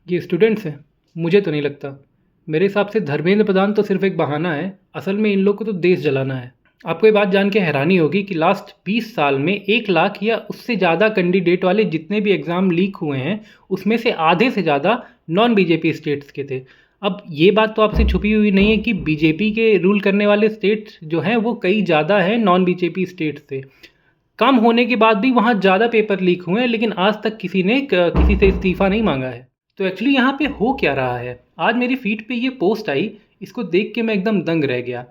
ये स्टूडेंट्स हैं? मुझे तो नहीं लगता। मेरे हिसाब से धर्मेंद्र प्रधान तो सिर्फ एक बहाना है। असल में इन लोग को तो देश जलाना है। आपको ये बात जान के हैरानी होगी कि लास्ट 20 साल में 1 लाख या उससे ज़्यादा कैंडिडेट वाले जितने भी एग्ज़ाम लीक हुए हैं, उसमें से आधे से ज़्यादा नॉन बीजेपी स्टेट्स के थे। अब ये बात तो आपसे छुपी हुई नहीं है कि बीजेपी के रूल करने वाले स्टेट्स जो हैं वो कई ज़्यादा हैं नॉन बीजेपी स्टेट्स से। कम होने के बाद भी वहाँ ज़्यादा पेपर लीक हुए हैं, लेकिन आज तक किसी ने किसी से इस्तीफ़ा नहीं मांगा है। तो एक्चुअली यहाँ पे हो क्या रहा है? आज मेरी फीड पे ये पोस्ट आई, इसको देख के मैं एकदम दंग रह गया।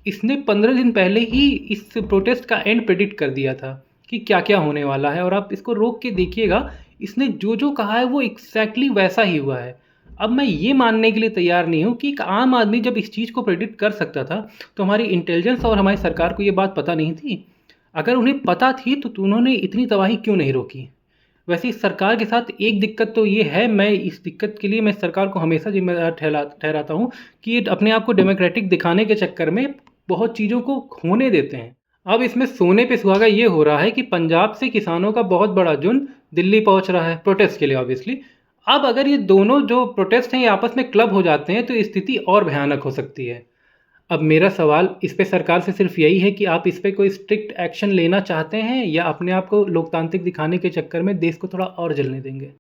इसने 15 दिन पहले ही इस प्रोटेस्ट का एंड प्रेडिक्ट कर दिया था कि क्या क्या होने वाला है, और आप इसको रोक के देखिएगा, इसने जो जो कहा है वो एग्जैक्टली वैसा ही हुआ है। अब मैं ये मानने के लिए तैयार नहीं हूँ कि एक आम आदमी जब इस चीज़ को प्रेडिक्ट कर सकता था, तो हमारी इंटेलिजेंस और हमारी सरकार को ये बात पता नहीं थी। अगर उन्हें पता थी तो उन्होंने इतनी तबाही क्यों नहीं रोकी? वैसे इस सरकार के साथ एक दिक्कत तो ये है, मैं इस दिक्कत के लिए मैं सरकार को हमेशा जिम्मेदार ठहराता हूँ कि ये अपने आप को डेमोक्रेटिक दिखाने के चक्कर में बहुत चीज़ों को होने देते हैं। अब इसमें सोने पे सुहागा ये हो रहा है कि पंजाब से किसानों का बहुत बड़ा झुंड दिल्ली पहुंच रहा है प्रोटेस्ट के लिए ऑब्वियसली। अब अगर ये दोनों जो प्रोटेस्ट हैं ये आपस में क्लब हो जाते हैं तो स्थिति और भयानक हो सकती है। अब मेरा सवाल इस पे सरकार से सिर्फ यही है कि आप इस पे कोई स्ट्रिक्ट एक्शन लेना चाहते हैं या अपने आप को लोकतांत्रिक दिखाने के चक्कर में देश को थोड़ा और जलने देंगे?